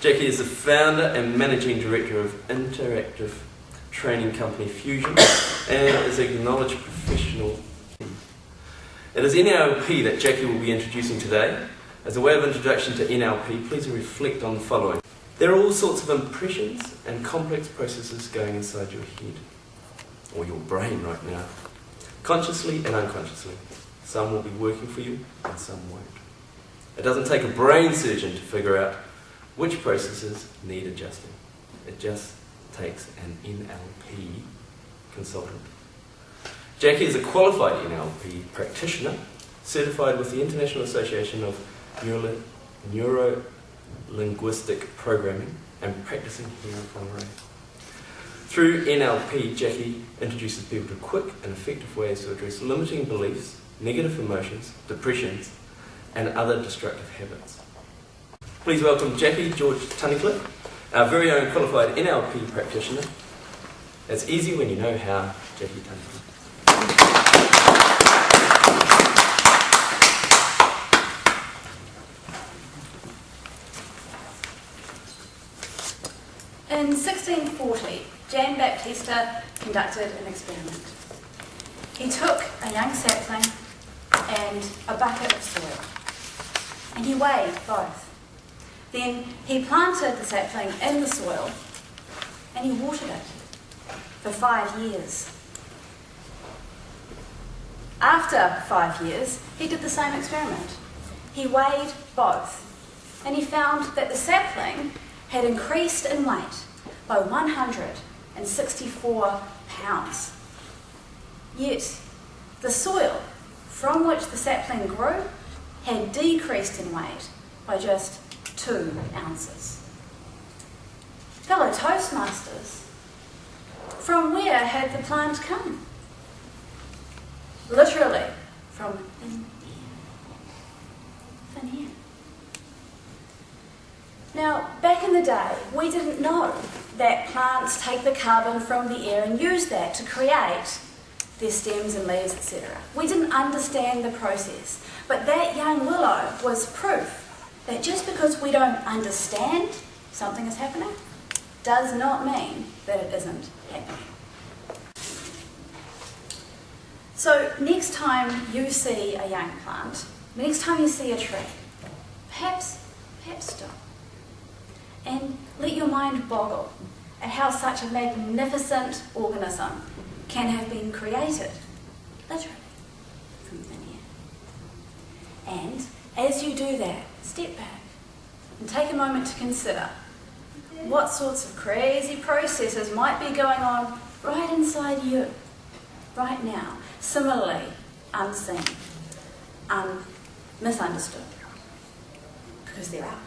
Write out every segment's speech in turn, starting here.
Jaki is the founder and managing director of interactive training company Fusion and is a acknowledged professional. It is NLP that Jaki will be introducing today. As a way of introduction to NLP, please reflect on the following. There are all sorts of impressions and complex processes going inside your head, or your brain right now, consciously and unconsciously. Some will be working for you and some won't. It doesn't take a brain surgeon to figure out which processes need adjusting. It just takes an NLP consultant. Jaki is a qualified NLP practitioner, certified with the International Association of Neuro-Linguistic Programming and practicing here in Whangarei. Through NLP, Jaki introduces people to quick and effective ways to address limiting beliefs, negative emotions, depressions, and other destructive habits. Please welcome Jaki George-Tunnicliffe, our very own qualified NLP practitioner. It's easy when you know how, Jaki Tunnicliffe. In 1640, Jan Baptista conducted an experiment. He took a young sapling and a bucket of soil, and he weighed both. Then he planted the sapling in the soil and he watered it for 5 years. After 5 years, he did the same experiment. He weighed both, and he found that the sapling had increased in weight by 164 pounds. Yet, the soil from which the sapling grew had decreased in weight by just 2 ounces. Fellow Toastmasters, from where had the plant come? Literally, from thin air. Thin air. Now, back in the day, we didn't know that plants take the carbon from the air and use that to create their stems and leaves, etc. We didn't understand the process, but that young willow was proof that just because we don't understand something is happening does not mean that it isn't happening. So next time you see a young plant, next time you see a tree, perhaps stop and let your mind boggle at how such a magnificent organism can have been created, literally, from thin air. And as you do that, step back and take a moment to consider what sorts of crazy processes might be going on right inside you, right now. Similarly, unseen, misunderstood, because there are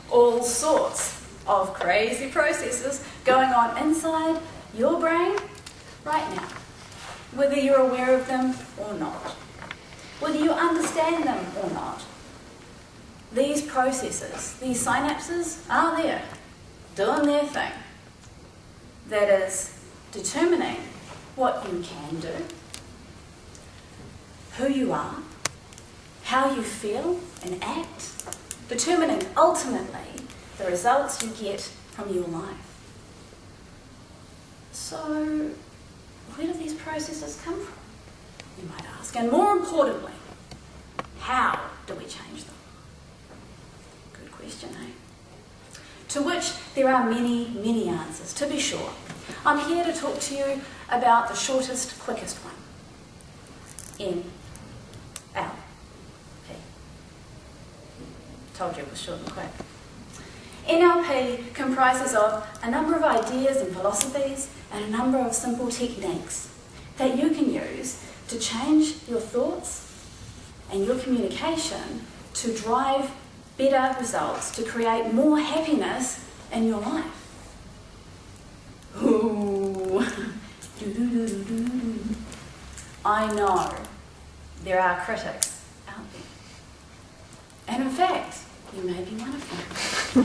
all sorts of crazy processes going on inside your brain right now, whether you're aware of them or not, whether you understand them or not. These processes, these synapses are there, doing their thing. That is determining what you can do, who you are, how you feel and act, determining ultimately the results you get from your life. So, where do these processes come from, you might ask? And more importantly, how do we change them? Good question, eh? To which there are many, many answers, to be sure. I'm here to talk to you about the shortest, quickest one. NLP. Told you it was short and quick. NLP comprises of a number of ideas and philosophies and a number of simple techniques that you can use to change your thoughts and your communication to drive better results, to create more happiness in your life. Ooh. I know there are critics out there. And in fact, you may be one of them. You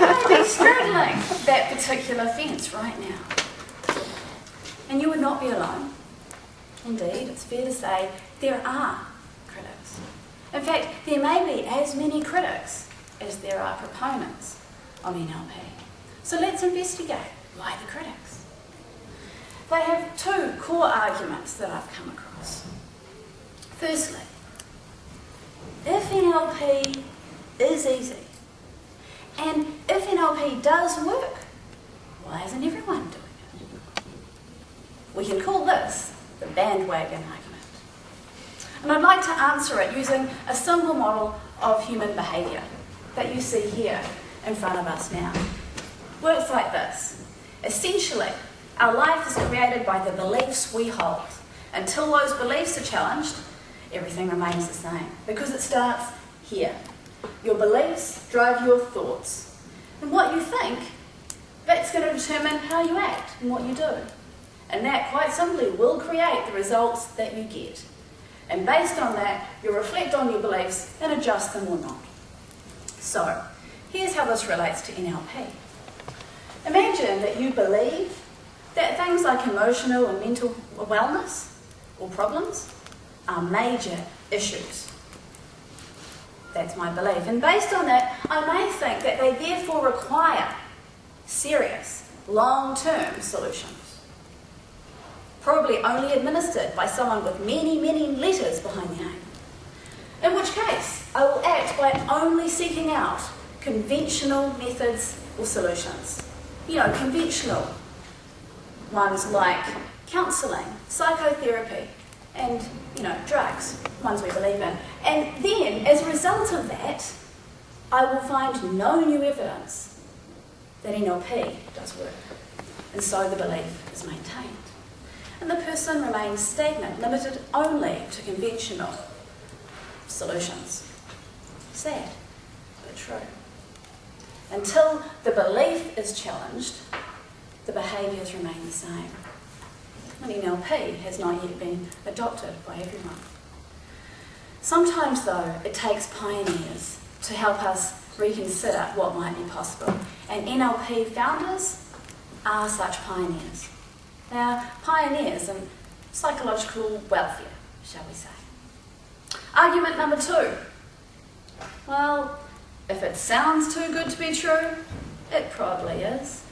may be straddling that particular fence right now. And you would not be alone. Indeed, it's fair to say there are critics. In fact, there may be as many critics as there are proponents of NLP. So let's investigate why the critics. They have two core arguments that I've come across. Firstly, if NLP is easy, and if NLP does work, why isn't everyone doing it? We can call this the bandwagon argument. And I'd like to answer it using a simple model of human behaviour that you see here in front of us now. Works like this. Essentially, our life is created by the beliefs we hold. Until those beliefs are challenged, everything remains the same, because it starts here. Your beliefs drive your thoughts. And what you think, that's going to determine how you act and what you do. And that, quite simply, will create the results that you get. And based on that, you'll reflect on your beliefs and adjust them or not. So, here's how this relates to NLP. Imagine that you believe that things like emotional and mental wellness or problems are major issues. That's my belief. And based on that, I may think that they therefore require serious, long-term solutions. Probably only administered by someone with many, many letters behind the name. In which case, I will act by only seeking out conventional methods or solutions. Conventional ones like counselling, psychotherapy, and, drugs, ones we believe in. And then, as a result of that, I will find no new evidence that NLP does work. And so the belief is maintained. And the person remains stagnant, limited only to conventional solutions. Sad, but true. Until the belief is challenged, the behaviours remain the same. And NLP has not yet been adopted by everyone. Sometimes, though, it takes pioneers to help us reconsider what might be possible. And NLP founders are such pioneers. They are pioneers in psychological welfare, shall we say. Argument number 2. Well, if it sounds too good to be true, it probably is.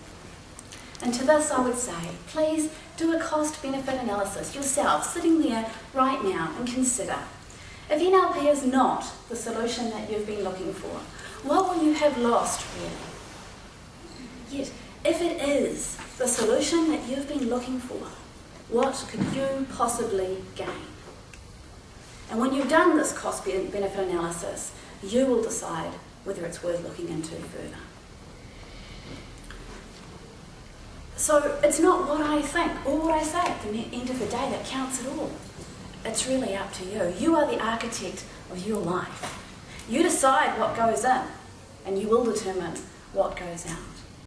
And to this I would say, please do a cost-benefit analysis yourself, sitting there right now, and consider, if NLP is not the solution that you've been looking for, what will you have lost really? Yet, if it is the solution that you've been looking for, what could you possibly gain? And when you've done this cost-benefit analysis, you will decide whether it's worth looking into further. So it's not what I think or what I say at the end of the day that counts at all. It's really up to you. You are the architect of your life. You decide what goes in, and you will determine what goes out.